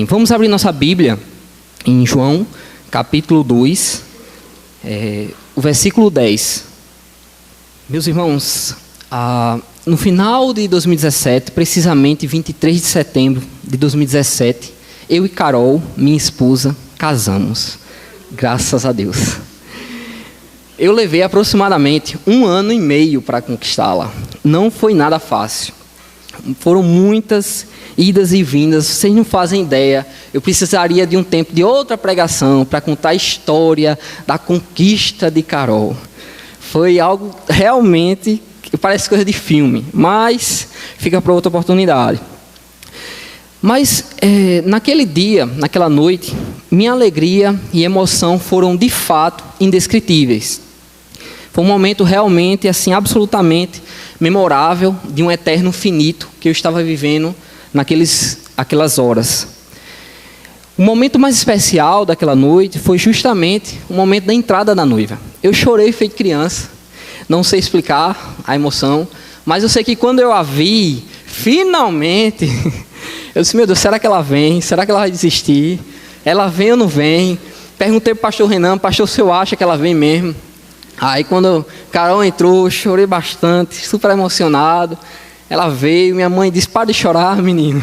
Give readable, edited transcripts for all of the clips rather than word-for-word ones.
Vamos abrir nossa Bíblia em João, capítulo 2, o versículo 10. Meus irmãos, no final de 2017, precisamente 23 de setembro de 2017, eu e Carol, minha esposa, casamos. Graças a Deus. Eu levei aproximadamente 1 ano e meio para conquistá-la. Não foi nada fácil. Foram muitas idas e vindas, vocês não fazem ideia. Eu precisaria de um tempo de outra pregação para contar a história da conquista de Carol. Foi algo realmente que parece coisa de filme, mas fica para outra oportunidade. Mas naquele dia, naquela noite, minha alegria e emoção foram de fato indescritíveis. Foi um momento realmente, assim, absolutamente memorável, de um eterno finito que eu estava vivendo aquelas horas. O momento mais especial daquela noite foi justamente o momento da entrada da noiva. Eu chorei feito criança, não sei explicar a emoção, mas eu sei que quando eu a vi, finalmente, eu disse, meu Deus, será que ela vem? Será que ela vai desistir? Ela vem ou não vem? Perguntei para o pastor Renan, pastor, o senhor acha que ela vem mesmo? Aí quando Carol entrou, eu chorei bastante, super emocionado. Ela veio, minha mãe disse, para de chorar, menino.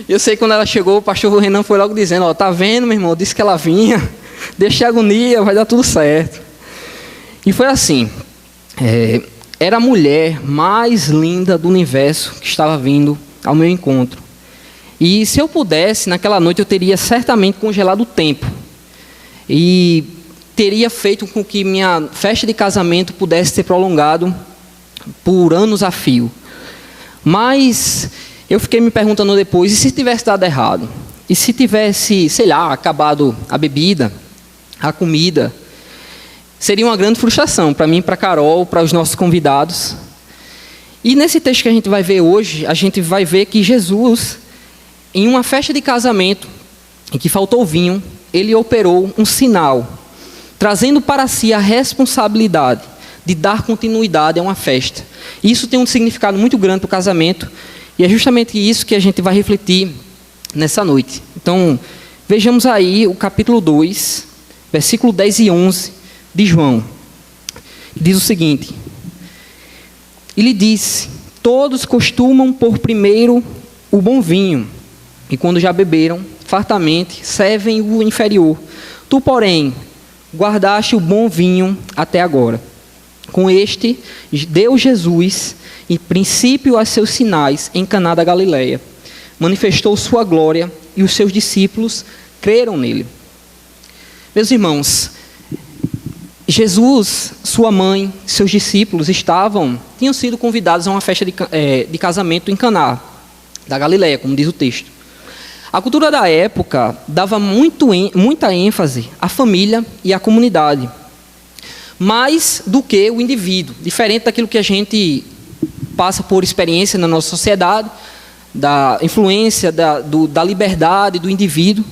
Eu sei que quando ela chegou, o pastor Renan foi logo dizendo, ó, tá vendo, meu irmão, disse que ela vinha, deixa a agonia, vai dar tudo certo. E foi assim, era a mulher mais linda do universo que estava vindo ao meu encontro. E se eu pudesse, naquela noite eu teria certamente congelado o tempo. E teria feito com que minha festa de casamento pudesse ser prolongado por anos a fio. Mas eu fiquei me perguntando depois, e se tivesse dado errado? E se tivesse, sei lá, acabado a bebida, a comida? Seria uma grande frustração para mim, para a Carol, para os nossos convidados. E nesse texto que a gente vai ver hoje, a gente vai ver que Jesus, em uma festa de casamento, em que faltou vinho, ele operou um sinal, trazendo para si a responsabilidade de dar continuidade a uma festa. Isso tem um significado muito grande para o casamento, e é justamente isso que a gente vai refletir nessa noite. Então, vejamos aí o capítulo 2, versículo 10 e 11 de João. Diz o seguinte, ele disse, todos costumam pôr primeiro o bom vinho, e quando já beberam fartamente, servem o inferior. Tu, porém, guardaste o bom vinho até agora. Com este, deu Jesus, em princípio, a seus sinais em Caná da Galileia. Manifestou sua glória e os seus discípulos creram nele. Meus irmãos, Jesus, sua mãe, seus discípulos tinham sido convidados a uma festa de casamento em Caná da Galileia, como diz o texto. A cultura da época dava muita ênfase à família e à comunidade, mais do que o indivíduo, diferente daquilo que a gente passa por experiência na nossa sociedade, da influência, da liberdade do indivíduo.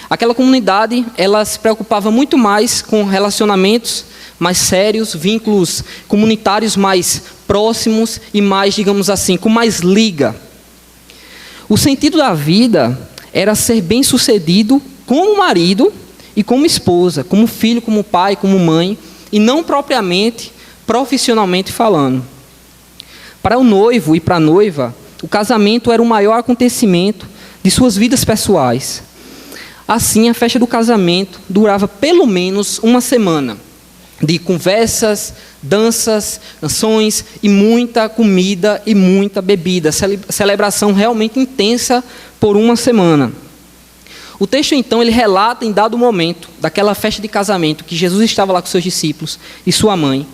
Aquela comunidade, ela se preocupava muito mais com relacionamentos mais sérios, vínculos comunitários mais próximos e mais, digamos assim, com mais liga. O sentido da vida era ser bem-sucedido como marido e como esposa, como filho, como pai, como mãe, e não propriamente profissionalmente falando. Para o noivo e para a noiva, o casamento era o maior acontecimento de suas vidas pessoais. Assim, a festa do casamento durava pelo menos 1 semana, de conversas, danças, canções e muita comida e muita bebida. Celebração realmente intensa por 1 semana. O texto, então, ele relata em dado momento daquela festa de casamento que Jesus estava lá com seus discípulos e sua mãe,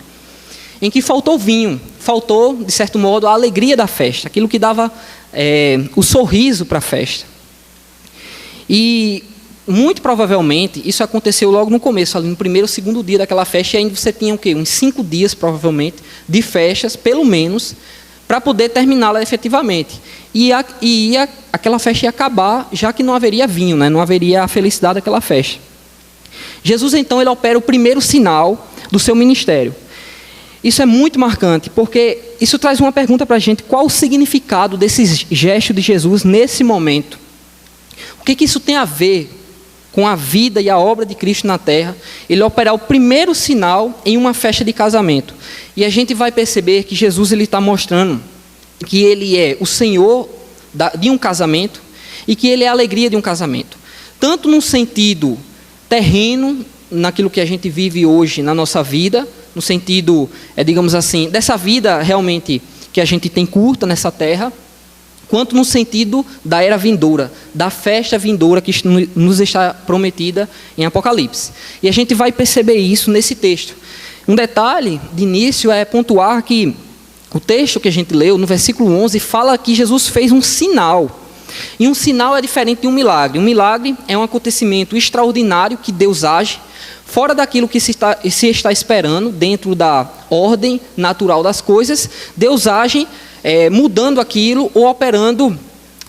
em que faltou vinho, faltou, de certo modo, a alegria da festa, aquilo que dava o sorriso para a festa. E muito provavelmente isso aconteceu logo no começo, ali no primeiro ou segundo dia daquela festa, e ainda você tinha o quê? Uns 5 dias, provavelmente, de festas, pelo menos, para poder terminá-la efetivamente. E aquela festa ia acabar, já que não haveria vinho, né? Não haveria a felicidade daquela festa. Jesus, então, ele opera o primeiro sinal do seu ministério. Isso é muito marcante, porque isso traz uma pergunta para a gente: qual o significado desse gesto de Jesus nesse momento? O que isso tem a ver com a vida e a obra de Cristo na terra? Ele operar o primeiro sinal em uma festa de casamento. E a gente vai perceber que Jesus está mostrando que ele é o Senhor de um casamento e que ele é a alegria de um casamento. Tanto no sentido terreno, naquilo que a gente vive hoje na nossa vida, no sentido, digamos assim, dessa vida realmente que a gente tem curta nessa terra, quanto no sentido da era vindoura, da festa vindoura que nos está prometida em Apocalipse. E a gente vai perceber isso nesse texto. Um detalhe de início é pontuar que o texto que a gente leu, no versículo 11, fala que Jesus fez um sinal. E um sinal é diferente de um milagre. Um milagre é um acontecimento extraordinário que Deus age, fora daquilo que se está esperando, dentro da ordem natural das coisas. Deus age mudando aquilo ou operando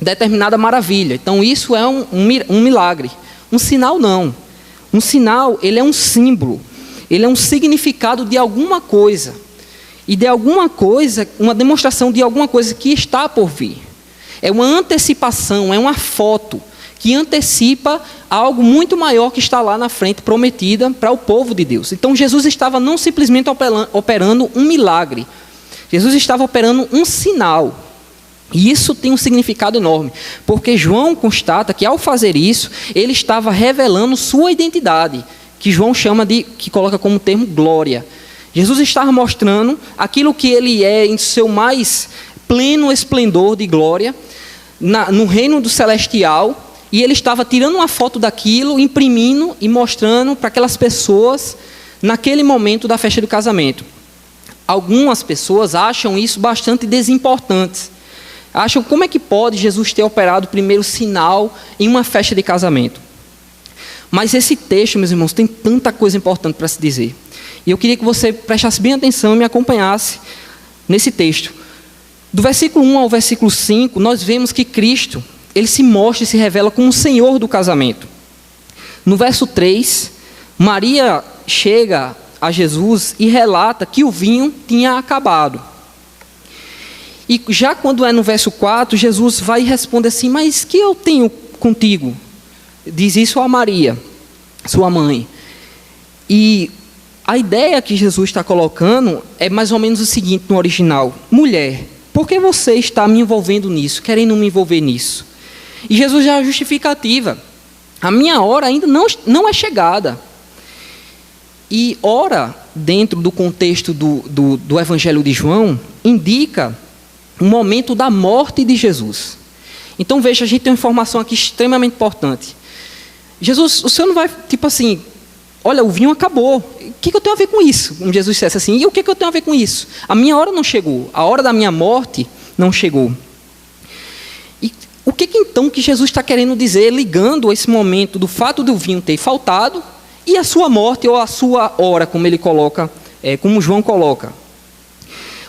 determinada maravilha. Então isso é um milagre. Um sinal não. Um sinal, ele é um símbolo. Ele é um significado de alguma coisa. E de alguma coisa, uma demonstração de alguma coisa que está por vir. É uma antecipação, é uma foto que antecipa algo muito maior que está lá na frente, prometida para o povo de Deus. Então Jesus estava não simplesmente operando um milagre. Jesus estava operando um sinal. E isso tem um significado enorme, porque João constata que ao fazer isso, ele estava revelando sua identidade, que João que coloca como termo glória. Jesus estava mostrando aquilo que ele é em seu mais pleno esplendor de glória, no reino do celestial, e ele estava tirando uma foto daquilo, imprimindo e mostrando para aquelas pessoas naquele momento da festa do casamento. Algumas pessoas acham isso bastante desimportante. Acham como é que pode Jesus ter operado o primeiro sinal em uma festa de casamento. Mas esse texto, meus irmãos, tem tanta coisa importante para se dizer. E eu queria que você prestasse bem atenção e me acompanhasse nesse texto. Do versículo 1 ao versículo 5, nós vemos que Cristo, ele se mostra e se revela como o Senhor do casamento. No verso 3, Maria chega a Jesus e relata que o vinho tinha acabado. E já quando é no verso 4, Jesus vai e responde assim: mas que eu tenho contigo? Diz isso a Maria, sua mãe. E a ideia que Jesus está colocando é mais ou menos o seguinte no original: mulher, por que você está me envolvendo nisso, querendo me envolver nisso? E Jesus já justificativa: a minha hora ainda não é chegada. E hora, dentro do contexto do Evangelho de João, indica o momento da morte de Jesus. Então veja, a gente tem uma informação aqui extremamente importante. Jesus, o Senhor não vai, tipo assim, olha, o vinho acabou. O que eu tenho a ver com isso? Como Jesus dissesse assim, e o que eu tenho a ver com isso? A minha hora não chegou, a hora da minha morte não chegou. E o que então que Jesus está querendo dizer, ligando esse momento do fato do vinho ter faltado e a sua morte ou a sua hora, como ele coloca, como João coloca?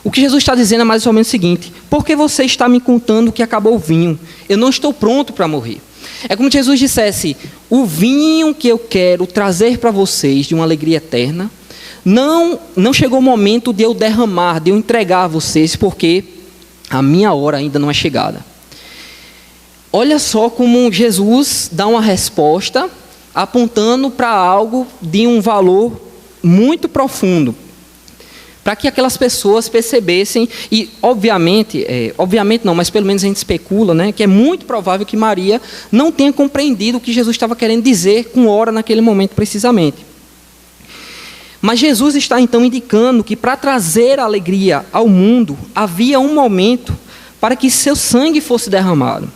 O que Jesus está dizendo é mais ou menos o seguinte: por que você está me contando que acabou o vinho? Eu não estou pronto para morrer. É como se Jesus dissesse: o vinho que eu quero trazer para vocês de uma alegria eterna, não chegou o momento de eu derramar, de eu entregar a vocês, porque a minha hora ainda não é chegada. Olha só como Jesus dá uma resposta apontando para algo de um valor muito profundo, para que aquelas pessoas percebessem, e obviamente não, mas pelo menos a gente especula, né, que é muito provável que Maria não tenha compreendido o que Jesus estava querendo dizer com hora naquele momento precisamente. Mas Jesus está então indicando que para trazer alegria ao mundo, havia um momento para que seu sangue fosse derramado.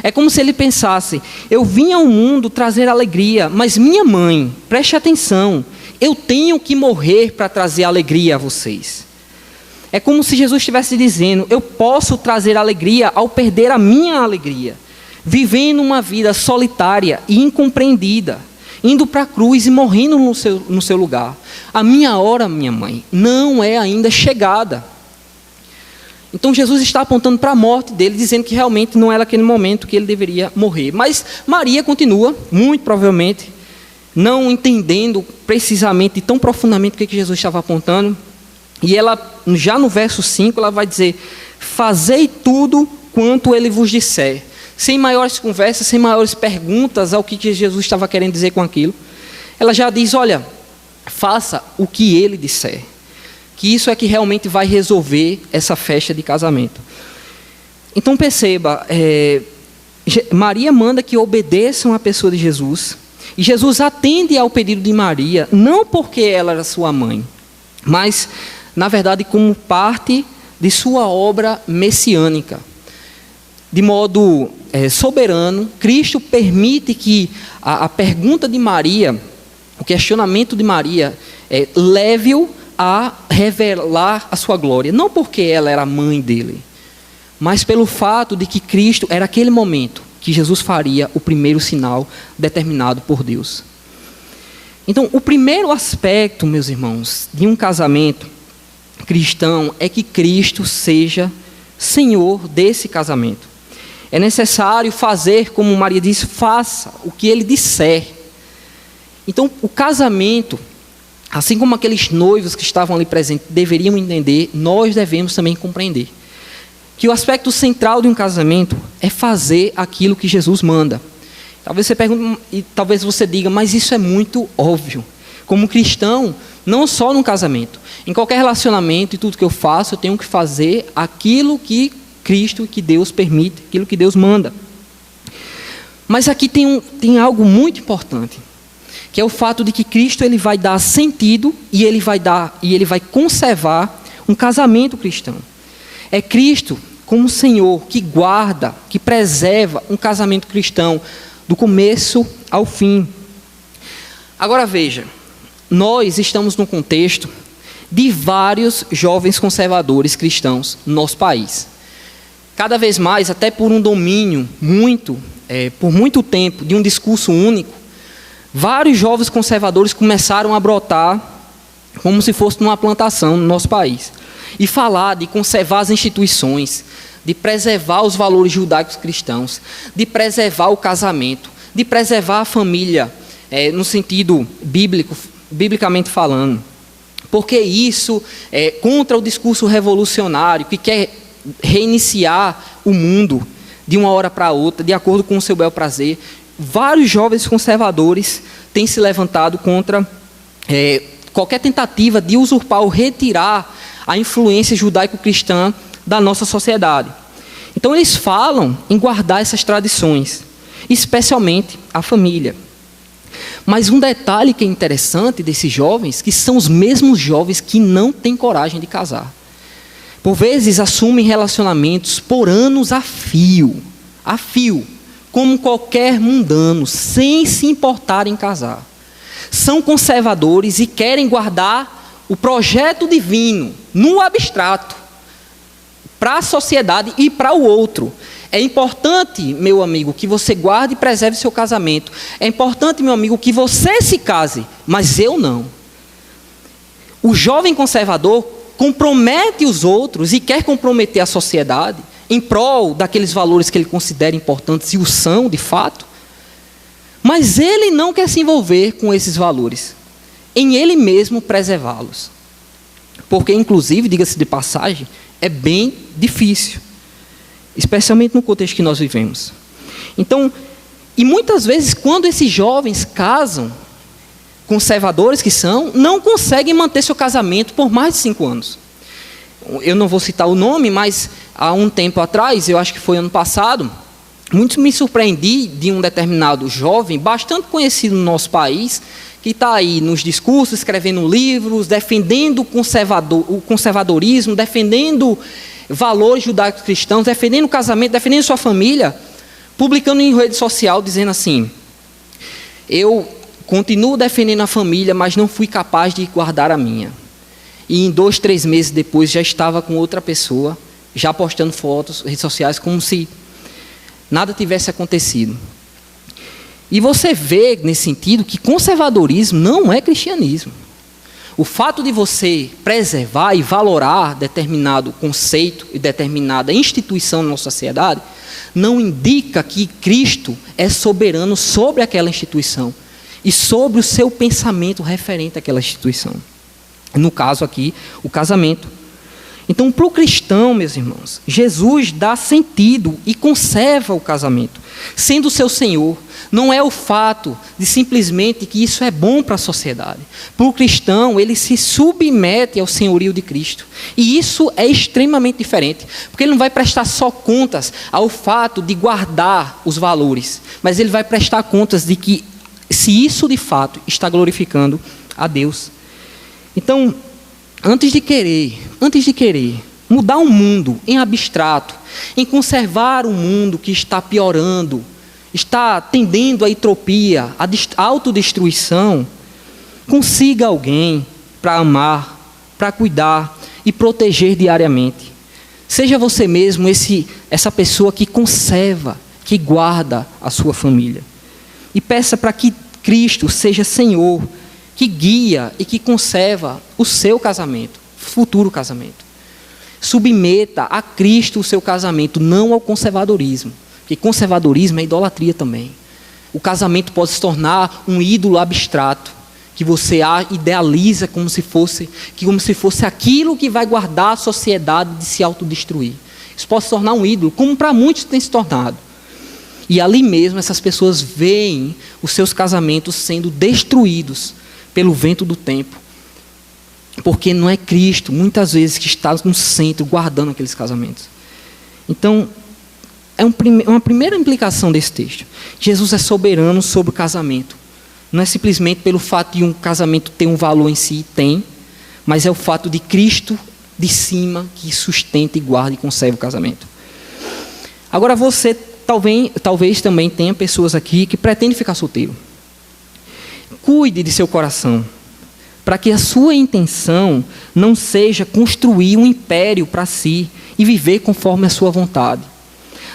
É como se ele pensasse: eu vim ao mundo trazer alegria, mas minha mãe, preste atenção, eu tenho que morrer para trazer alegria a vocês. É como se Jesus estivesse dizendo: eu posso trazer alegria ao perder a minha alegria, vivendo uma vida solitária e incompreendida, indo para a cruz e morrendo no seu lugar. A minha hora, minha mãe, não é ainda chegada. Então Jesus está apontando para a morte dele, dizendo que realmente não era aquele momento que ele deveria morrer. Mas Maria continua, muito provavelmente, não entendendo precisamente e tão profundamente o que Jesus estava apontando. E ela, já no verso 5, ela vai dizer: fazei tudo quanto ele vos disser. sem maiores conversas, sem maiores perguntas ao que Jesus estava querendo dizer com aquilo. Ela já diz, olha, faça o que ele disser, que isso é que realmente vai resolver essa festa de casamento. Então perceba, Maria manda que obedeçam à pessoa de Jesus, e Jesus atende ao pedido de Maria, não porque ela era sua mãe, mas, na verdade, como parte de sua obra messiânica. De modo soberano, Cristo permite que a pergunta de Maria, o questionamento de Maria, leve-o a revelar a sua glória. Não porque ela era mãe dele, mas pelo fato de que Cristo era aquele momento que Jesus faria o primeiro sinal determinado por Deus. Então, o primeiro aspecto, meus irmãos, de um casamento cristão é que Cristo seja Senhor desse casamento. É necessário fazer, como Maria disse, faça o que ele disser. Então, o casamento, assim como aqueles noivos que estavam ali presentes deveriam entender, nós devemos também compreender que o aspecto central de um casamento é fazer aquilo que Jesus manda. Talvez você pergunte, e talvez você diga, mas isso é muito óbvio. Como cristão, não só num casamento, em qualquer relacionamento e tudo que eu faço, eu tenho que fazer aquilo que Cristo, que Deus permite, aquilo que Deus manda. Mas aqui tem algo muito importante, que é o fato de que Cristo ele vai dar sentido e ele vai conservar um casamento cristão. É Cristo como Senhor que guarda, que preserva um casamento cristão do começo ao fim. Agora veja, nós estamos num contexto de vários jovens conservadores cristãos no nosso país. Cada vez mais, até por um domínio por muito tempo, de um discurso único, vários jovens conservadores começaram a brotar como se fosse numa plantação no nosso país. E falar de conservar as instituições, de preservar os valores judaicos cristãos, de preservar o casamento, de preservar a família, no sentido biblicamente falando. Porque isso é contra o discurso revolucionário que quer reiniciar o mundo de uma hora para outra, de acordo com o seu bel prazer. Vários jovens conservadores têm se levantado contra qualquer tentativa de usurpar ou retirar a influência judaico-cristã da nossa sociedade. Então eles falam em guardar essas tradições, especialmente a família. Mas um detalhe que é interessante desses jovens, que são os mesmos jovens que não têm coragem de casar. Por vezes assumem relacionamentos por anos a fio, como qualquer mundano, sem se importar em casar. São conservadores e querem guardar o projeto divino no abstrato, para a sociedade e para o outro. É importante, meu amigo, que você guarde e preserve seu casamento. É importante, meu amigo, que você se case, mas eu não. O jovem conservador compromete os outros e quer comprometer a sociedade em prol daqueles valores que ele considera importantes e o são, de fato. Mas ele não quer se envolver com esses valores, em ele mesmo preservá-los. Porque, inclusive, diga-se de passagem, é bem difícil, especialmente no contexto que nós vivemos. Então, e muitas vezes, quando esses jovens casam, conservadores que são, não conseguem manter seu casamento por mais de 5 anos. Eu não vou citar o nome, mas há um tempo atrás, eu acho que foi ano passado, muito me surpreendi de um determinado jovem, bastante conhecido no nosso país, que está aí nos discursos, escrevendo livros, defendendo o conservadorismo, defendendo valores judaicos cristãos, defendendo o casamento, defendendo sua família, publicando em rede social, dizendo assim: eu continuo defendendo a família, mas não fui capaz de guardar a minha. E em 2, 3 meses depois já estava com outra pessoa, já postando fotos, redes sociais, como se nada tivesse acontecido. E você vê, nesse sentido, que conservadorismo não é cristianismo. O fato de você preservar e valorar determinado conceito e determinada instituição na nossa sociedade não indica que Cristo é soberano sobre aquela instituição e sobre o seu pensamento referente àquela instituição. No caso aqui, o casamento. Então, para o cristão, meus irmãos, Jesus dá sentido e conserva o casamento, sendo seu Senhor. Não é o fato de simplesmente que isso é bom para a sociedade. Para o cristão, ele se submete ao senhorio de Cristo. E isso é extremamente diferente, porque ele não vai prestar só contas ao fato de guardar os valores, mas ele vai prestar contas de que se isso de fato está glorificando a Deus. Então, antes de querer mudar o mundo em abstrato, em conservar um mundo que está piorando, está tendendo à entropia, à autodestruição, consiga alguém para amar, para cuidar e proteger diariamente. Seja você mesmo essa pessoa que conserva, que guarda a sua família. E peça para que Cristo seja Senhor, que guia e que conserva o seu casamento, futuro casamento. Submeta a Cristo o seu casamento, não ao conservadorismo. Porque conservadorismo é idolatria também. O casamento pode se tornar um ídolo abstrato, que você idealiza como se fosse aquilo que vai guardar a sociedade de se autodestruir. Isso pode se tornar um ídolo, como para muitos tem se tornado. E ali mesmo essas pessoas veem os seus casamentos sendo destruídos pelo vento do tempo. Porque não é Cristo, muitas vezes, que está no centro, guardando aqueles casamentos. Então, é uma primeira implicação desse texto. Jesus é soberano sobre o casamento. Não é simplesmente pelo fato de um casamento ter um valor em si, tem, mas é o fato de Cristo de cima que sustenta e guarda e conserva o casamento. Agora você talvez também tenha pessoas aqui que pretendem ficar solteiro. Cuide de seu coração, para que a sua intenção não seja construir um império para si e viver conforme a sua vontade.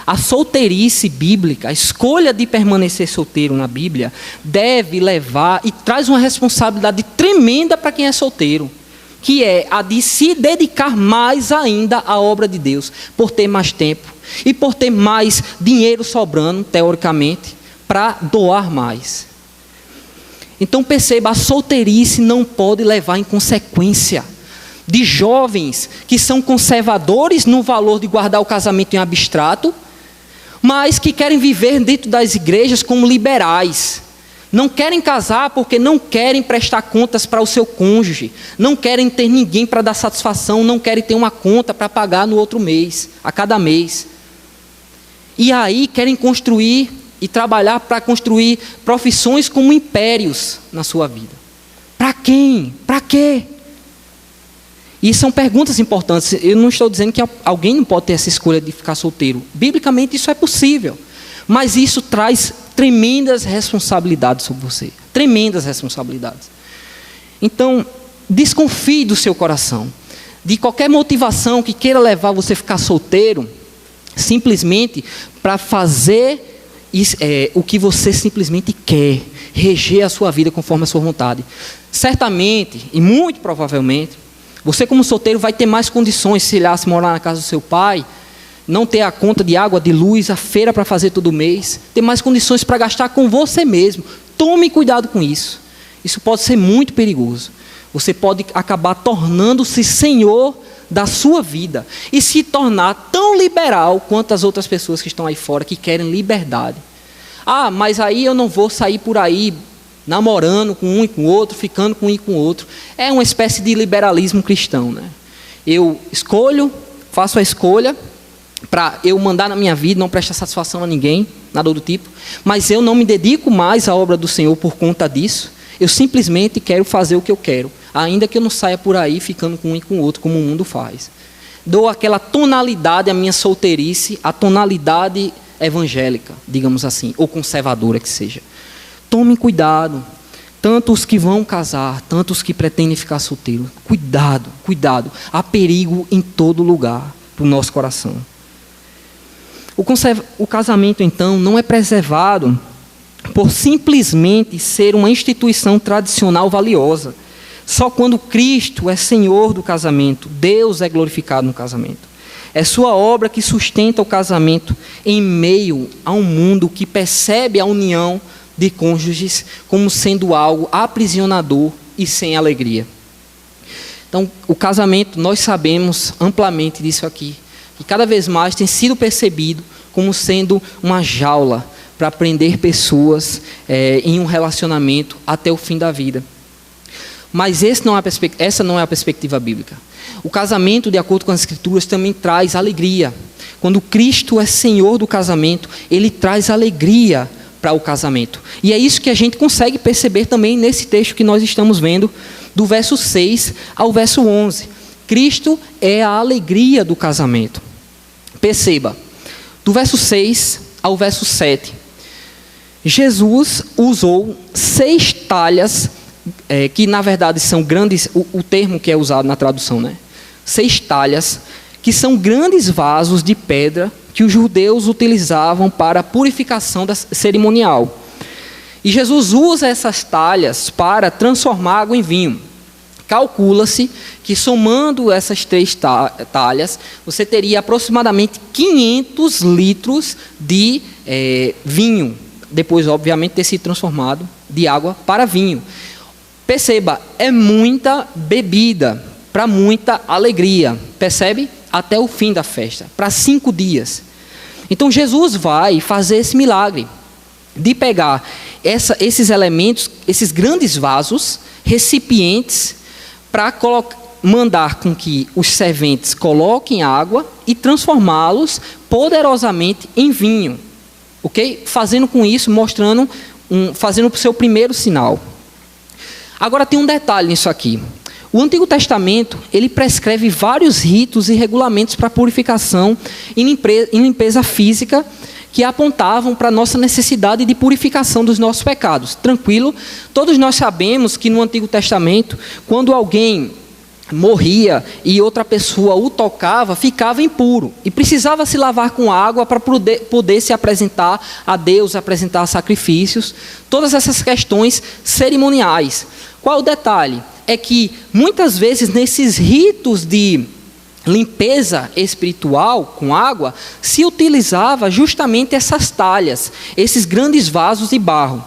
A solteirice bíblica, a escolha de permanecer solteiro na Bíblia, deve levar e traz uma responsabilidade tremenda para quem é solteiro, que é a de se dedicar mais ainda à obra de Deus, por ter mais tempo e por ter mais dinheiro sobrando, teoricamente, para doar mais. Então perceba, a solteirice não pode levar em consequência de jovens que são conservadores no valor de guardar o casamento em abstrato, mas que querem viver dentro das igrejas como liberais. Não querem casar porque não querem prestar contas para o seu cônjuge, não querem ter ninguém para dar satisfação, não querem ter uma conta para pagar no outro mês, a cada mês. E aí querem construir e trabalhar para construir profissões como impérios na sua vida. Para quem? Para quê? E são perguntas importantes. Eu não estou dizendo que alguém não pode ter essa escolha de ficar solteiro. Biblicamente isso é possível. Mas isso traz tremendas responsabilidades sobre você. Tremendas responsabilidades. Então, desconfie do seu coração. De qualquer motivação que queira levar você a ficar solteiro, simplesmente para fazer o que você simplesmente quer. Reger a sua vida conforme a sua vontade. Certamente, e muito provavelmente, você como solteiro vai ter mais condições, se morar na casa do seu pai, não ter a conta de água, de luz, a feira para fazer todo mês, ter mais condições para gastar com você mesmo. Tome cuidado com isso. Isso pode ser muito perigoso. Você pode acabar tornando-se senhor da sua vida e se tornar tão liberal quanto as outras pessoas que estão aí fora, que querem liberdade. Ah, mas aí eu não vou sair por aí namorando com um e com o outro, ficando com um e com o outro. É uma espécie de liberalismo cristão, né? Eu faço a escolha para eu mandar na minha vida, não prestar satisfação a ninguém, nada do tipo, mas eu não me dedico mais à obra do Senhor por conta disso. Eu simplesmente quero fazer o que eu quero, ainda que eu não saia por aí ficando com um e com o outro, como o mundo faz. Dou aquela tonalidade à minha solteirice, a tonalidade evangélica, digamos assim, ou conservadora que seja. Tomem cuidado, tanto os que vão casar, tanto os que pretendem ficar solteiros. Cuidado, cuidado. Há perigo em todo lugar para o nosso coração. O casamento, então, não é preservado por simplesmente ser uma instituição tradicional valiosa. Só quando Cristo é Senhor do casamento, Deus é glorificado no casamento. É sua obra que sustenta o casamento em meio a um mundo que percebe a união de cônjuges como sendo algo aprisionador e sem alegria. Então, o casamento, nós sabemos amplamente disso aqui, que cada vez mais tem sido percebido como sendo uma jaula para prender pessoas em um relacionamento até o fim da vida. Mas essa não é a perspectiva bíblica. O casamento, de acordo com as Escrituras, também traz alegria. Quando Cristo é Senhor do casamento, Ele traz alegria para o casamento. E é isso que a gente consegue perceber também nesse texto que nós estamos vendo, do verso 6 ao verso 11. Cristo é a alegria do casamento. Perceba, do verso 6 ao verso 7, Jesus usou 6 talhas, que na verdade são grandes, o termo que é usado na tradução, né? 6 talhas, que são grandes vasos de pedra que os judeus utilizavam para a purificação cerimonial. E Jesus usa essas talhas para transformar água em vinho. Calcula-se que, somando essas 3 talhas, você teria aproximadamente 500 litros de vinho, depois, obviamente, ter sido transformado de água para vinho. Perceba, é muita bebida para muita alegria, percebe? Até o fim da festa, para 5 dias. Então Jesus vai fazer esse milagre de pegar esses elementos, esses grandes vasos, recipientes, para mandar com que os serventes coloquem água e transformá-los poderosamente em vinho, ok? Fazendo com isso, fazendo o seu primeiro sinal. Agora tem um detalhe nisso aqui. O Antigo Testamento, ele prescreve vários ritos e regulamentos para purificação e limpeza física que apontavam para a nossa necessidade de purificação dos nossos pecados. Tranquilo? Todos nós sabemos que no Antigo Testamento, quando alguém morria e outra pessoa o tocava, ficava impuro. E precisava se lavar com água para poder se apresentar a Deus, apresentar sacrifícios. Todas essas questões cerimoniais. Qual o detalhe? É que muitas vezes nesses ritos de limpeza espiritual com água, se utilizava justamente essas talhas, esses grandes vasos de barro.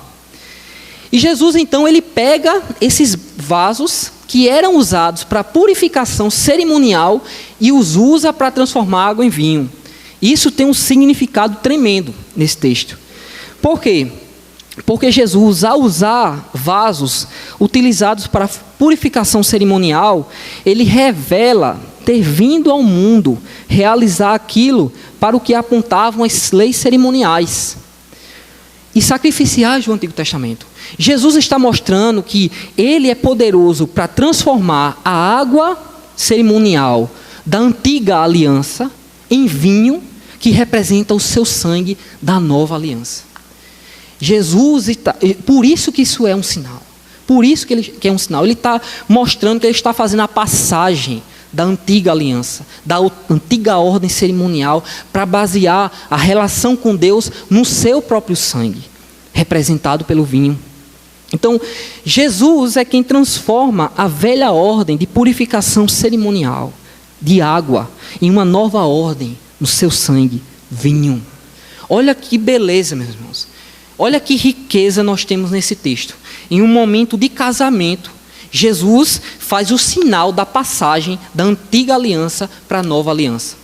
E Jesus então ele pega esses vasos que eram usados para purificação cerimonial e os usa para transformar água em vinho. Isso tem um significado tremendo nesse texto. Por quê? Porque Jesus, ao usar vasos utilizados para purificação cerimonial, ele revela ter vindo ao mundo realizar aquilo para o que apontavam as leis cerimoniais e sacrificiais do Antigo Testamento. Jesus está mostrando que ele é poderoso para transformar a água cerimonial da antiga aliança em vinho que representa o seu sangue da nova aliança. Jesus está, por isso que isso é um sinal. Por isso que é um sinal. Ele está mostrando que ele está fazendo a passagem da antiga aliança, da antiga ordem cerimonial, para basear a relação com Deus no seu próprio sangue, representado pelo vinho. Então, Jesus é quem transforma a velha ordem de purificação cerimonial, de água, em uma nova ordem, no seu sangue, vinho. Olha que beleza, meus irmãos. Olha que riqueza nós temos nesse texto. Em um momento de casamento, Jesus faz o sinal da passagem da antiga aliança para a nova aliança.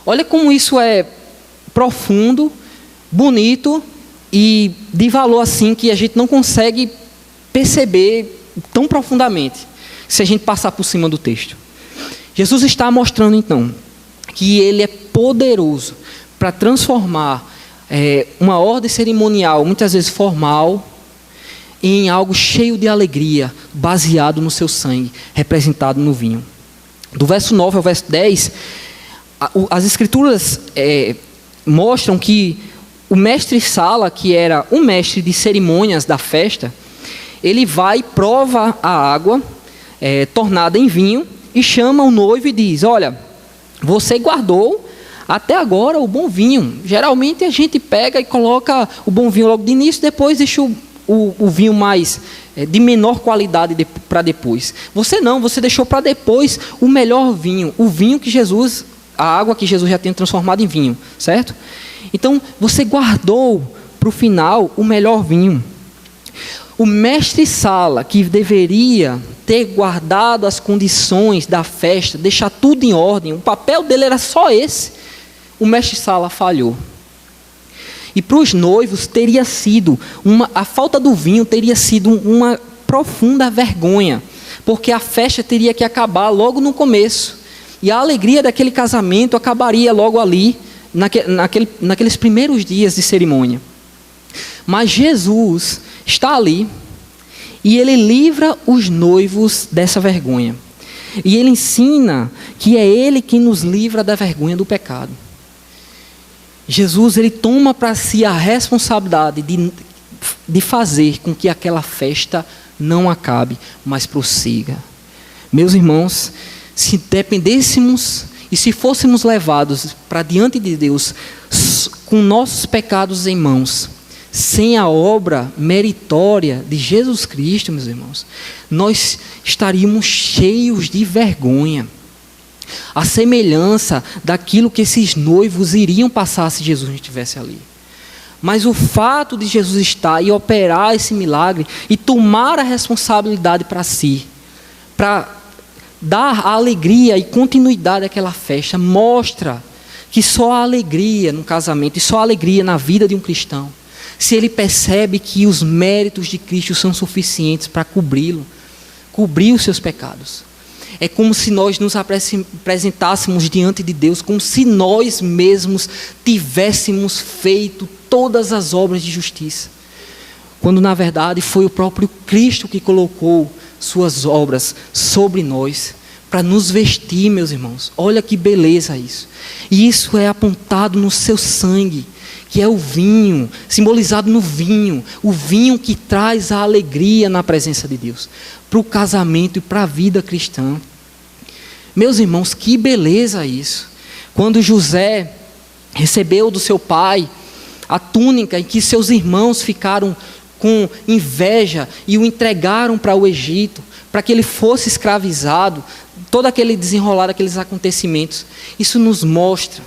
Olha como isso é profundo, bonito e de valor assim que a gente não consegue perceber tão profundamente se a gente passar por cima do texto. Jesus está mostrando então que ele é poderoso para transformar uma ordem cerimonial, muitas vezes formal, em algo cheio de alegria, baseado no seu sangue, representado no vinho. Do verso 9 ao verso 10, as escrituras mostram que o mestre Sala, que era o mestre de cerimônias da festa, ele vai e prova a água tornada em vinho e chama o noivo e diz: olha, você guardou até agora o bom vinho. Geralmente a gente pega e coloca o bom vinho logo de início, depois deixa o vinho mais de menor qualidade para depois. Você não, você deixou para depois o melhor vinho, o vinho que Jesus, a água que Jesus já tinha transformado em vinho, certo? Então você guardou para o final o melhor vinho. O mestre-sala, que deveria ter guardado as condições da festa, deixar tudo em ordem, o papel dele era só esse, o mestre-sala falhou. E para os noivos teria sido, a falta do vinho teria sido uma profunda vergonha, porque a festa teria que acabar logo no começo. E a alegria daquele casamento acabaria logo ali, naqueles primeiros dias de cerimônia. Mas Jesus está ali e ele livra os noivos dessa vergonha. E ele ensina que é ele quem nos livra da vergonha do pecado. Jesus, ele toma para si a responsabilidade de fazer com que aquela festa não acabe, mas prossiga. Meus irmãos, se dependêssemos e se fôssemos levados para diante de Deus com nossos pecados em mãos, sem a obra meritória de Jesus Cristo, meus irmãos, nós estaríamos cheios de vergonha. A semelhança daquilo que esses noivos iriam passar se Jesus não estivesse ali. Mas o fato de Jesus estar e operar esse milagre e tomar a responsabilidade para si, para dar a alegria e continuidade àquela festa, mostra que só há alegria no casamento e só há alegria na vida de um cristão se ele percebe que os méritos de Cristo são suficientes para cobrir os seus pecados. É como se nós nos apresentássemos diante de Deus, como se nós mesmos tivéssemos feito todas as obras de justiça, quando na verdade foi o próprio Cristo que colocou suas obras sobre nós, para nos vestir, meus irmãos. Olha que beleza isso. E isso é apontado no seu sangue, que é o vinho, simbolizado no vinho, o vinho que traz a alegria na presença de Deus, para o casamento e para a vida cristã. Meus irmãos, que beleza isso. Quando José recebeu do seu pai a túnica em que seus irmãos ficaram com inveja e o entregaram para o Egito, para que ele fosse escravizado, todo aquele desenrolar daqueles acontecimentos, isso nos mostra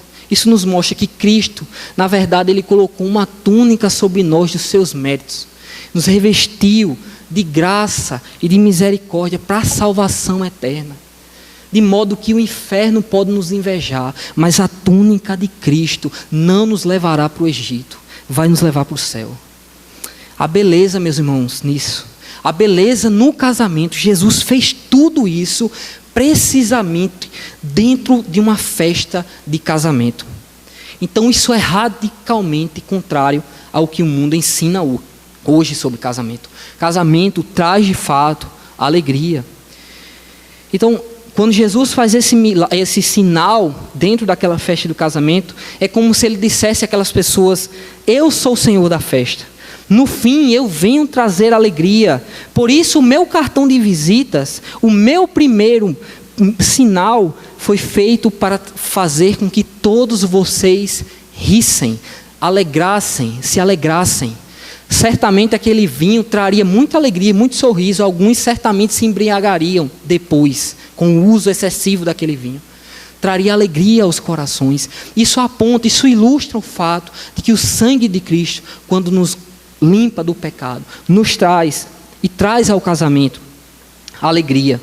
que Cristo, na verdade, ele colocou uma túnica sobre nós dos seus méritos, nos revestiu de graça e de misericórdia para a salvação eterna, de modo que o inferno pode nos invejar, mas a túnica de Cristo não nos levará para o Egito, vai nos levar para o céu. A beleza, meus irmãos, nisso, a beleza no casamento, Jesus fez tudo isso precisamente dentro de uma festa de casamento. Então isso é radicalmente contrário ao que o mundo ensina hoje sobre casamento. Casamento traz de fato alegria. Então, quando Jesus faz esse sinal dentro daquela festa do casamento, é como se ele dissesse àquelas pessoas: eu sou o Senhor da festa. No fim, eu venho trazer alegria. Por isso, o meu cartão de visitas, o meu primeiro sinal foi feito para fazer com que todos vocês rissem, alegrassem, se alegrassem. Certamente aquele vinho traria muita alegria, muito sorriso. Alguns certamente se embriagariam depois, com o uso excessivo daquele vinho. Traria alegria aos corações. Isso aponta, isso ilustra o fato de que o sangue de Cristo, quando nos limpa do pecado, nos traz e traz ao casamento alegria.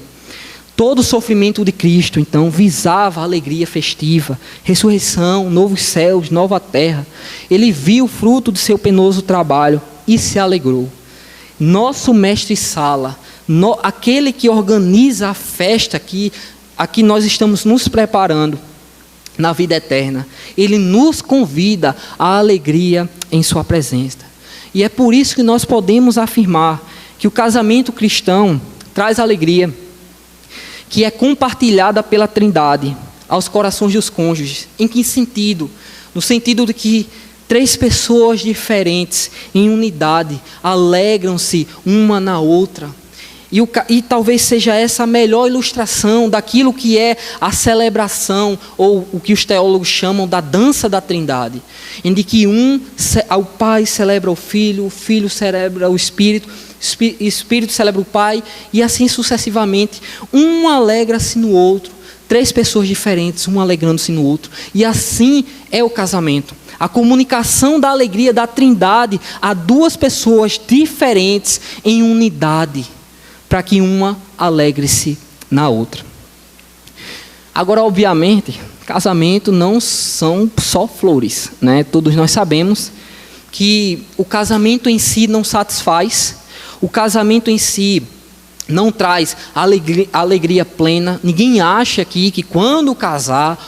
Todo o sofrimento de Cristo, então, visava a alegria festiva, ressurreição, novos céus, nova terra. Ele viu o fruto do seu penoso trabalho e se alegrou. Nosso mestre-sala, aquele que organiza a festa que aqui nós estamos nos preparando na vida eterna, ele nos convida à alegria em sua presença. E é por isso que nós podemos afirmar que o casamento cristão traz alegria, que é compartilhada pela Trindade aos corações dos cônjuges. Em que sentido? No sentido de que 3 pessoas diferentes em unidade alegram-se uma na outra. E talvez seja essa a melhor ilustração daquilo que é a celebração, ou o que os teólogos chamam da dança da Trindade, em que o Pai celebra o Filho celebra o Espírito Celebra o Pai, e assim sucessivamente. Um alegra-se no outro, 3 pessoas diferentes, um alegrando-se no outro. E assim é o casamento. A comunicação da alegria da Trindade a 2 pessoas diferentes em unidade, para que uma alegre-se na outra. Agora, obviamente, casamento não são só flores, né? Todos nós sabemos que o casamento em si não satisfaz, o casamento em si não traz alegria plena. Ninguém acha aqui que quando casar,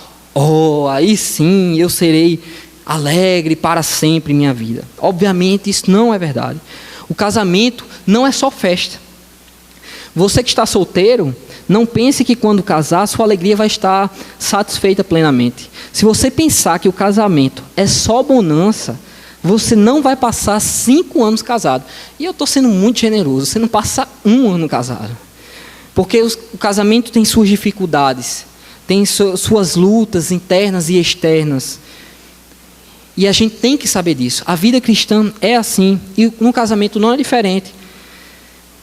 aí sim eu serei alegre para sempre em minha vida. Obviamente isso não é verdade. O casamento não é só festa. Você que está solteiro, não pense que quando casar sua alegria vai estar satisfeita plenamente. Se você pensar que o casamento é só bonança, você não vai passar 5 anos casado. E eu estou sendo muito generoso, você não passa 1 ano casado. Porque o casamento tem suas dificuldades, tem suas lutas internas e externas. E a gente tem que saber disso. A vida cristã é assim, e no casamento não é diferente.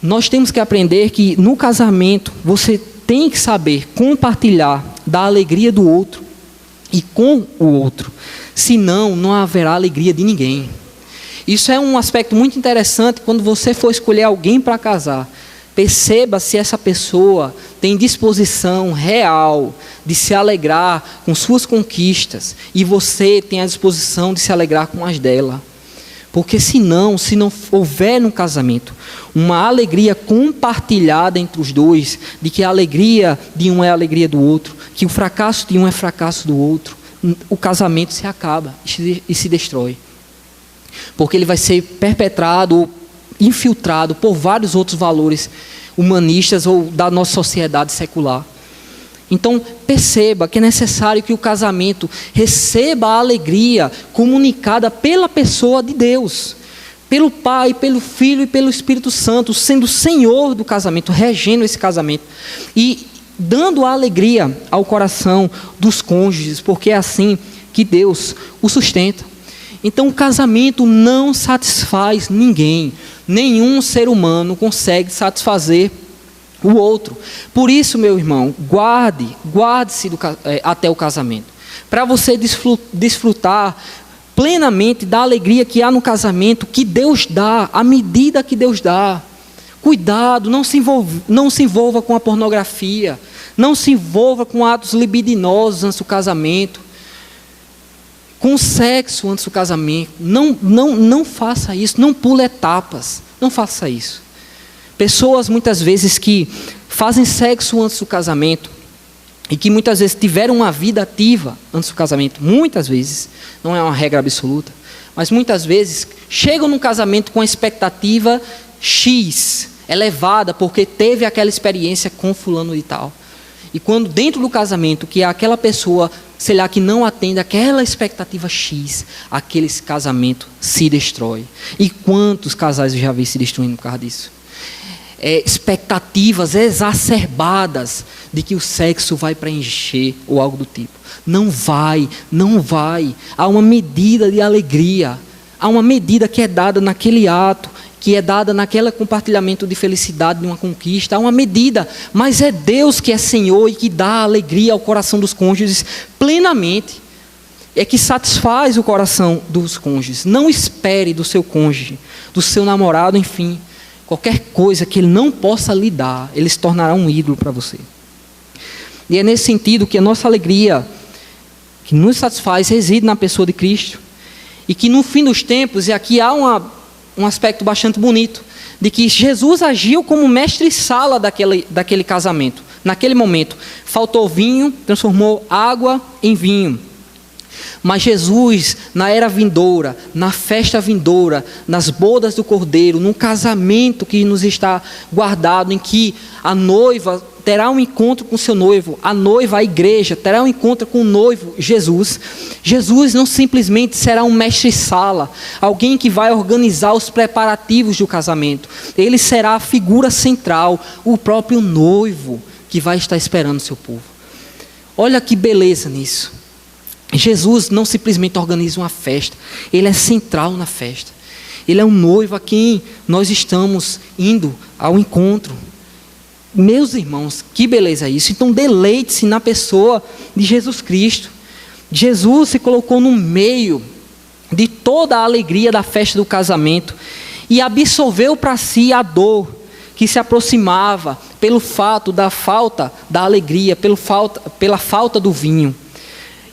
Nós temos que aprender que no casamento você tem que saber compartilhar da alegria do outro e com o outro. Senão, não haverá alegria de ninguém. Isso é um aspecto muito interessante quando você for escolher alguém para casar. Perceba se essa pessoa tem disposição real de se alegrar com suas conquistas e você tem a disposição de se alegrar com as dela. Porque se não houver no casamento uma alegria compartilhada entre os dois, de que a alegria de um é a alegria do outro, que o fracasso de um é fracasso do outro, o casamento se acaba e se destrói. Porque ele vai ser perpetrado ou infiltrado por vários outros valores humanistas ou da nossa sociedade secular. Então, perceba que é necessário que o casamento receba a alegria comunicada pela pessoa de Deus, pelo Pai, pelo Filho e pelo Espírito Santo, sendo o Senhor do casamento, regendo esse casamento e dando a alegria ao coração dos cônjuges, porque é assim que Deus o sustenta. Então, o casamento não satisfaz ninguém, nenhum ser humano consegue satisfazer o outro. Por isso, meu irmão, guarde-se até o casamento, para você desfrutar plenamente da alegria que há no casamento, que Deus dá, à medida que Deus dá. Cuidado, não se envolva com a pornografia, não se envolva com atos libidinosos antes do casamento, com sexo antes do casamento. Não faça isso, não pule etapas, não faça isso. Pessoas muitas vezes que fazem sexo antes do casamento e que muitas vezes tiveram uma vida ativa antes do casamento, muitas vezes, não é uma regra absoluta, mas muitas vezes chegam no casamento com a expectativa X, elevada, porque teve aquela experiência com fulano e tal. E quando dentro do casamento, que é aquela pessoa, sei lá, que não atende aquela expectativa X, aquele casamento se destrói. E quantos casais eu já vi se destruindo por causa disso? Expectativas exacerbadas de que o sexo vai preencher ou algo do tipo. Não vai. Há uma medida de alegria, há uma medida que é dada naquele ato, que é dada naquele compartilhamento de felicidade de uma conquista. Há uma medida, mas é Deus que é Senhor e que dá alegria ao coração dos cônjuges plenamente. É que satisfaz o coração dos cônjuges. Não espere do seu cônjuge, do seu namorado, enfim, qualquer coisa que ele não possa lhe dar, ele se tornará um ídolo para você. E é nesse sentido que a nossa alegria, que nos satisfaz, reside na pessoa de Cristo. E que no fim dos tempos, e aqui há um aspecto bastante bonito, de que Jesus agiu como mestre-sala daquele casamento. Naquele momento, faltou vinho, transformou água em vinho. Mas Jesus, na era vindoura, na festa vindoura, nas bodas do Cordeiro, num casamento que nos está guardado, em que a noiva terá um encontro com seu noivo, a noiva, a igreja, terá um encontro com o noivo, Jesus. Jesus não simplesmente será um mestre-sala, alguém que vai organizar os preparativos do casamento. Ele será a figura central, o próprio noivo que vai estar esperando seu povo. Olha que beleza nisso. Jesus não simplesmente organiza uma festa, ele é central na festa. Ele é um noivo a quem nós estamos indo ao encontro. Meus irmãos, que beleza é isso? Então deleite-se na pessoa de Jesus Cristo. Jesus se colocou no meio de toda a alegria da festa do casamento e absorveu para si a dor que se aproximava pelo fato da falta da alegria, pela falta do vinho.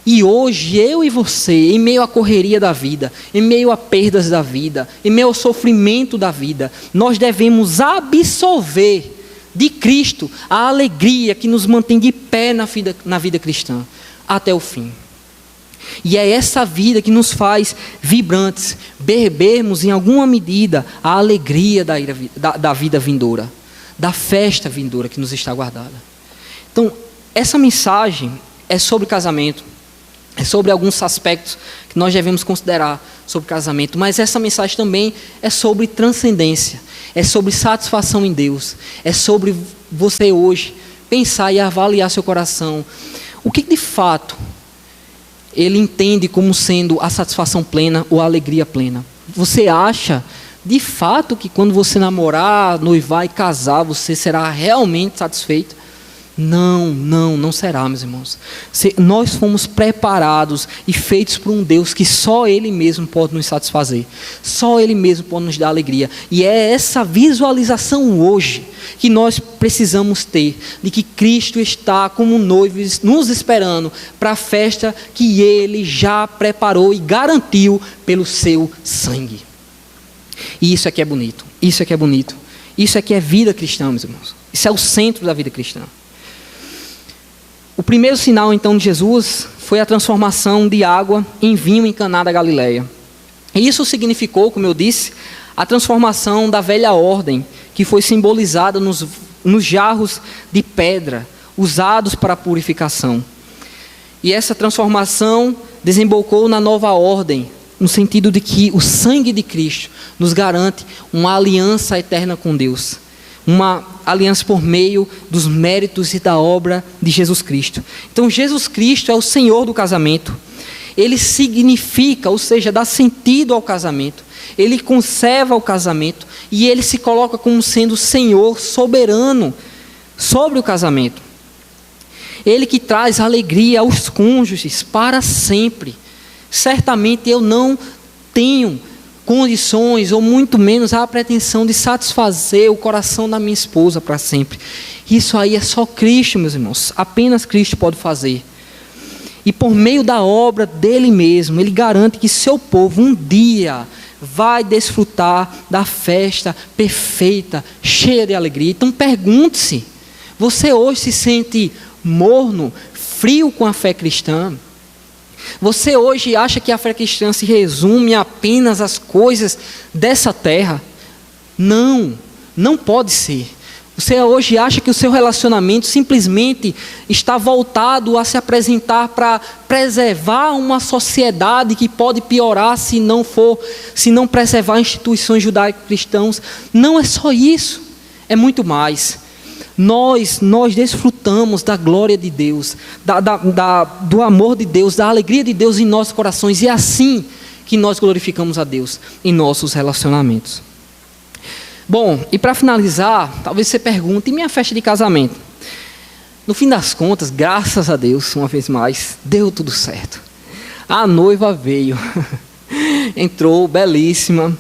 E hoje eu e você, em meio à correria da vida, em meio a perdas da vida, em meio ao sofrimento da vida, nós devemos absorver de Cristo a alegria que nos mantém de pé na vida cristã até o fim. E é essa vida que nos faz vibrantes, bebermos em alguma medida a alegria da vida vindoura, da festa vindoura que nos está guardada. Então, essa mensagem é sobre casamento, é sobre alguns aspectos que nós devemos considerar sobre casamento, mas essa mensagem também é sobre transcendência, é sobre satisfação em Deus, é sobre você hoje pensar e avaliar seu coração. O que de fato ele entende como sendo a satisfação plena ou a alegria plena? Você acha, de fato, que quando você namorar, noivar e casar, você será realmente satisfeito? Não será, meus irmãos. Nós fomos preparados e feitos por um Deus que só Ele mesmo pode nos satisfazer. Só Ele mesmo pode nos dar alegria. E é essa visualização hoje que nós precisamos ter, de que Cristo está como noivo nos esperando para a festa que Ele já preparou e garantiu pelo seu sangue. E isso aqui é bonito. Isso aqui é bonito. Isso aqui é vida cristã, meus irmãos. Isso é o centro da vida cristã. O primeiro sinal, então, de Jesus foi a transformação de água em vinho em Caná da Galileia. E isso significou, como eu disse, a transformação da velha ordem, que foi simbolizada nos jarros de pedra, usados para a purificação. E essa transformação desembocou na nova ordem, no sentido de que o sangue de Cristo nos garante uma aliança eterna com Deus. Uma aliança por meio dos méritos e da obra de Jesus Cristo. Então Jesus Cristo é o Senhor do casamento. Ele significa, ou seja, dá sentido ao casamento. Ele conserva o casamento e ele se coloca como sendo Senhor soberano sobre o casamento. Ele que traz alegria aos cônjuges para sempre. Certamente eu não tenho condições, ou muito menos a pretensão de satisfazer o coração da minha esposa para sempre. Isso aí é só Cristo, meus irmãos. Apenas Cristo pode fazer. E por meio da obra dele mesmo, ele garante que seu povo um dia vai desfrutar da festa perfeita, cheia de alegria. Então pergunte-se, você hoje se sente morno, frio com a fé cristã? Você hoje acha que a fé cristã se resume apenas às coisas dessa terra? Não pode ser. Você hoje acha que o seu relacionamento simplesmente está voltado a se apresentar para preservar uma sociedade que pode piorar se não preservar instituições judaico-cristãs? Não é só isso, é muito mais. Nós desfrutamos da glória de Deus, do amor de Deus, da alegria de Deus em nossos corações. E é assim que nós glorificamos a Deus em nossos relacionamentos. Bom, e para finalizar, talvez você pergunte, e minha festa de casamento? No fim das contas, graças a Deus, uma vez mais, deu tudo certo. A noiva veio, entrou belíssima,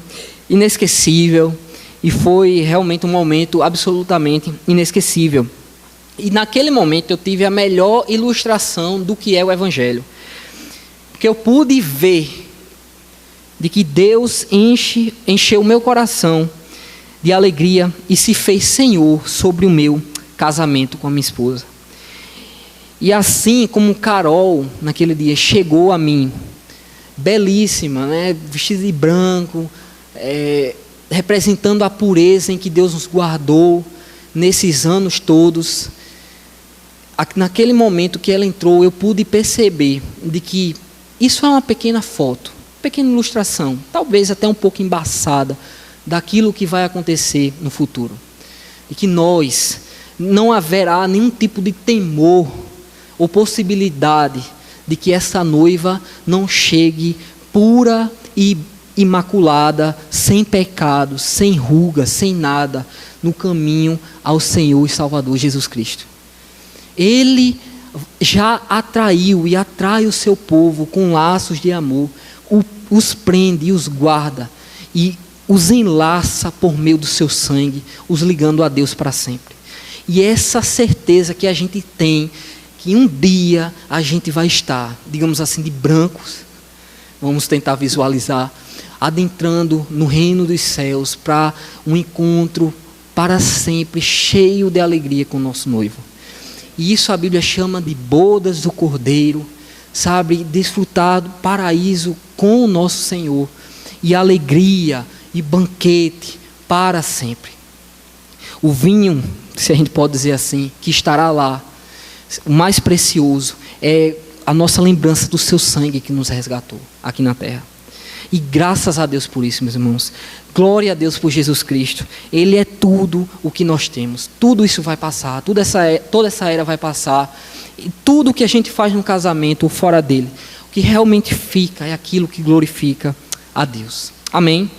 inesquecível. E foi realmente um momento absolutamente inesquecível. E naquele momento eu tive a melhor ilustração do que é o Evangelho. Porque eu pude ver de que Deus encheu o meu coração de alegria e se fez Senhor sobre o meu casamento com a minha esposa. E assim como Carol, naquele dia, chegou a mim, belíssima, né, vestida de branco, representando a pureza em que Deus nos guardou nesses anos todos. Naquele momento que ela entrou, eu pude perceber de que isso é uma pequena foto, pequena ilustração, talvez até um pouco embaçada, daquilo que vai acontecer no futuro. E que nós, não haverá nenhum tipo de temor ou possibilidade de que essa noiva não chegue pura e imaculada, sem pecado, sem ruga, sem nada, no caminho ao Senhor e Salvador Jesus Cristo. Ele já atraiu e atrai o seu povo com laços de amor, os prende e os guarda, e os enlaça por meio do seu sangue, os ligando a Deus para sempre. E essa certeza que a gente tem, que um dia a gente vai estar, digamos assim, de brancos, vamos tentar visualizar, adentrando no reino dos céus, para um encontro para sempre, cheio de alegria com o nosso noivo. E isso a Bíblia chama de bodas do Cordeiro, sabe, desfrutar do paraíso com o nosso Senhor, e alegria e banquete para sempre. O vinho, se a gente pode dizer assim, que estará lá, o mais precioso, é a nossa lembrança do seu sangue que nos resgatou aqui na terra. E graças a Deus por isso, meus irmãos. Glória a Deus por Jesus Cristo. Ele é tudo o que nós temos. Tudo isso vai passar, toda essa era vai passar. E tudo que a gente faz no casamento ou fora dele, o que realmente fica é aquilo que glorifica a Deus. Amém?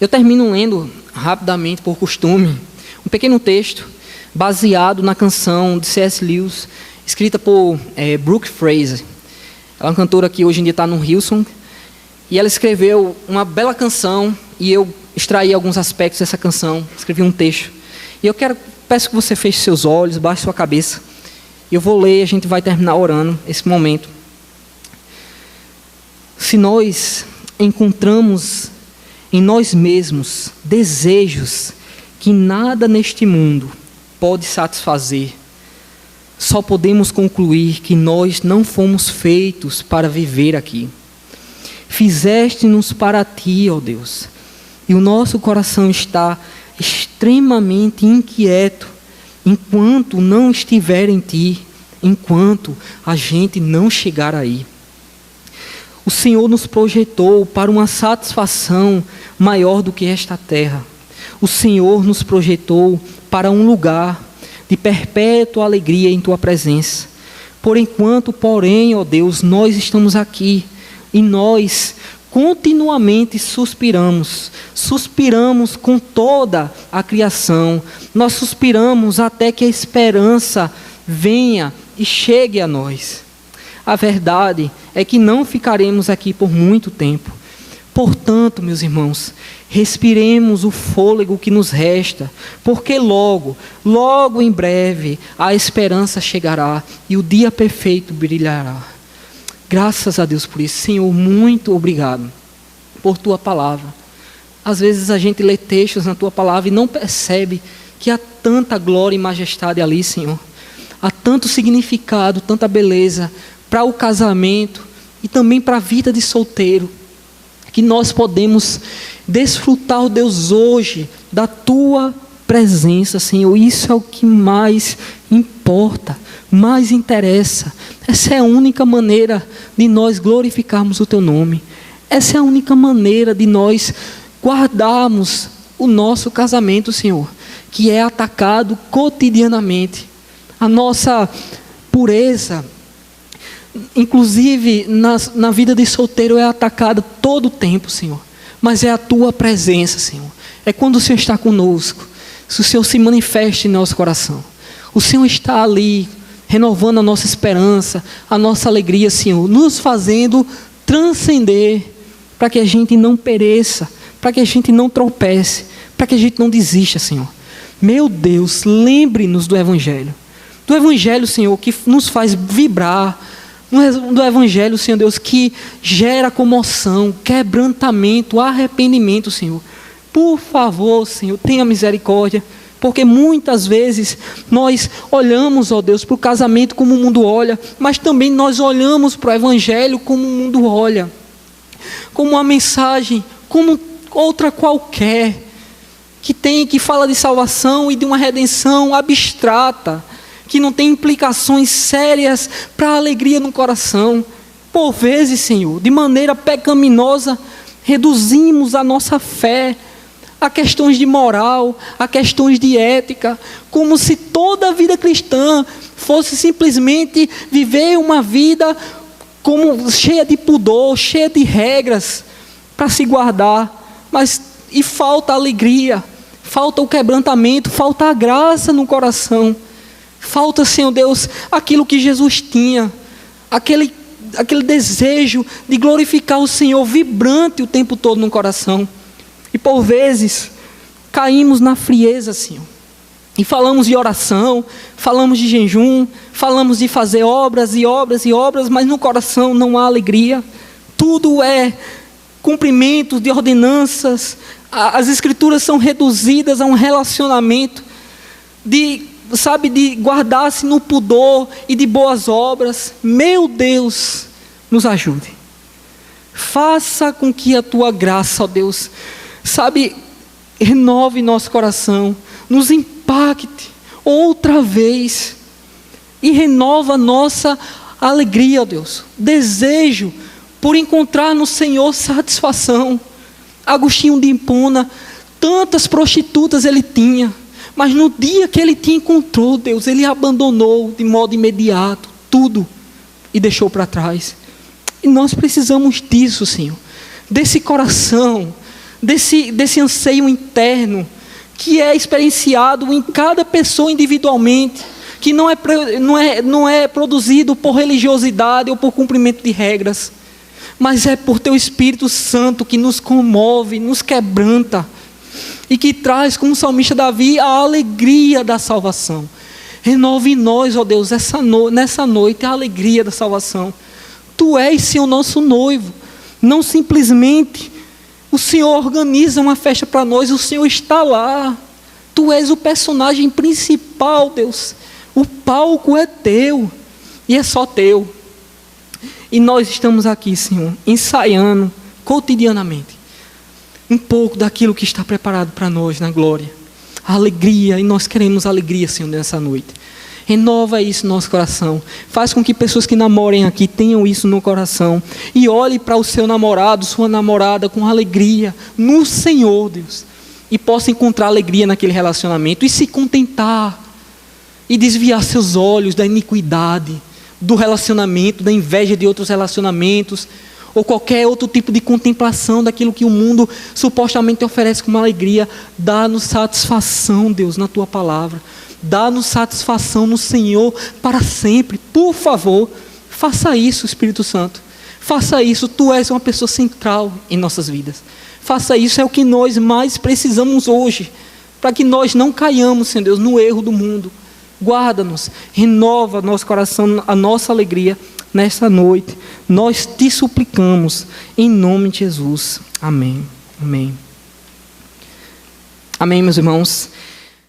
Eu termino lendo rapidamente, por costume, um pequeno texto baseado na canção de C.S. Lewis, escrita por Brooke Fraser. Ela é uma cantora que hoje em dia está no Hillsong. E ela escreveu uma bela canção, e eu extraí alguns aspectos dessa canção, escrevi um texto. E eu peço que você feche seus olhos, baixe sua cabeça. Eu vou ler e a gente vai terminar orando esse momento. Se nós encontramos em nós mesmos desejos que nada neste mundo pode satisfazer, só podemos concluir que nós não fomos feitos para viver aqui. Fizeste-nos para ti, ó Deus, e o nosso coração está extremamente inquieto enquanto não estiver em ti, enquanto a gente não chegar aí. O Senhor nos projetou para uma satisfação maior do que esta terra. O Senhor nos projetou para um lugar de perpétua alegria em tua presença. Por enquanto, porém, ó Deus, nós estamos aqui, e nós continuamente suspiramos com toda a criação. Nós suspiramos até que a esperança venha e chegue a nós. A verdade é que não ficaremos aqui por muito tempo. Portanto, meus irmãos, respiremos o fôlego que nos resta, porque logo em breve a esperança chegará e o dia perfeito brilhará. Graças a Deus por isso. Senhor, muito obrigado por tua palavra. Às vezes a gente lê textos na tua palavra e não percebe que há tanta glória e majestade ali, Senhor. Há tanto significado, tanta beleza para o casamento e também para a vida de solteiro, que nós podemos desfrutar, ó Deus, hoje da tua presença, Senhor. Isso é o que mais importa, mais interessa. Essa é a única maneira de nós glorificarmos o teu nome. Essa é a única maneira de nós guardarmos o nosso casamento, Senhor, que é atacado cotidianamente. A nossa pureza, inclusive na vida de solteiro, é atacada todo o tempo, Senhor. Mas é a tua presença, Senhor. É quando o Senhor está conosco, se o Senhor se manifesta em nosso coração. O Senhor está ali, renovando a nossa esperança, a nossa alegria, Senhor, nos fazendo transcender, para que a gente não pereça, para que a gente não tropece, para que a gente não desista, Senhor. Meu Deus, lembre-nos do Evangelho, Senhor, que nos faz vibrar, do Evangelho, Senhor Deus, que gera comoção, quebrantamento, arrependimento, Senhor. Por favor, Senhor, tenha misericórdia, porque muitas vezes nós olhamos, ó Deus, para o casamento como o mundo olha, mas também nós olhamos para o Evangelho como o mundo olha, como uma mensagem, como outra qualquer, que fala de salvação e de uma redenção abstrata, que não tem implicações sérias para a alegria no coração. Por vezes, Senhor, de maneira pecaminosa, reduzimos a nossa fé a questões de moral, a questões de ética, como se toda a vida cristã fosse simplesmente viver uma vida como cheia de pudor, cheia de regras, para se guardar, e falta a alegria, falta o quebrantamento, falta a graça no coração. Falta, Senhor Deus, aquilo que Jesus tinha, aquele desejo de glorificar o Senhor vibrante o tempo todo no coração. E por vezes caímos na frieza, Senhor. E falamos de oração, falamos de jejum, falamos de fazer obras e obras e obras, mas no coração não há alegria. Tudo é cumprimento de ordenanças. As escrituras são reduzidas a um relacionamento de guardar-se no pudor e de boas obras. Meu Deus, nos ajude. Faça com que a tua graça, ó Deus, renove nosso coração, nos impacte outra vez e renova nossa alegria, ó Deus. Desejo por encontrar no Senhor satisfação. Agostinho de Hipona, tantas prostitutas ele tinha, mas no dia que ele te encontrou, Deus, ele abandonou de modo imediato tudo e deixou para trás. E nós precisamos disso, Senhor, desse coração, desse anseio interno, que é experienciado em cada pessoa individualmente, que não é produzido por religiosidade ou por cumprimento de regras, mas é por teu Espírito Santo que nos comove, nos quebranta, e que traz, como o salmista Davi, a alegria da salvação. Renove em nós, ó Deus, nessa noite a alegria da salvação. Tu és, Senhor, nosso noivo. Não simplesmente o Senhor organiza uma festa para nós, o Senhor está lá. Tu és o personagem principal, Deus. O palco é teu e é só teu. E nós estamos aqui, Senhor, ensaiando cotidianamente um pouco daquilo que está preparado para nós na glória. A alegria, e nós queremos alegria, Senhor, nessa noite. Renova isso no nosso coração. Faz com que pessoas que namorem aqui tenham isso no coração. E olhe para o seu namorado, sua namorada, com alegria no Senhor, Deus. E possa encontrar alegria naquele relacionamento. E se contentar. E desviar seus olhos da iniquidade, do relacionamento, da inveja de outros relacionamentos, ou qualquer outro tipo de contemplação daquilo que o mundo supostamente oferece como alegria. Dá-nos satisfação, Deus, na tua palavra. Dá-nos satisfação no Senhor para sempre. Por favor, faça isso, Espírito Santo. Faça isso. Tu és uma pessoa central em nossas vidas. Faça isso, é o que nós mais precisamos hoje, para que nós não caiamos, Senhor Deus, no erro do mundo. Guarda-nos, renova nosso coração, a nossa alegria nesta noite. Nós te suplicamos, em nome de Jesus. Amém. Amém. Amém, meus irmãos.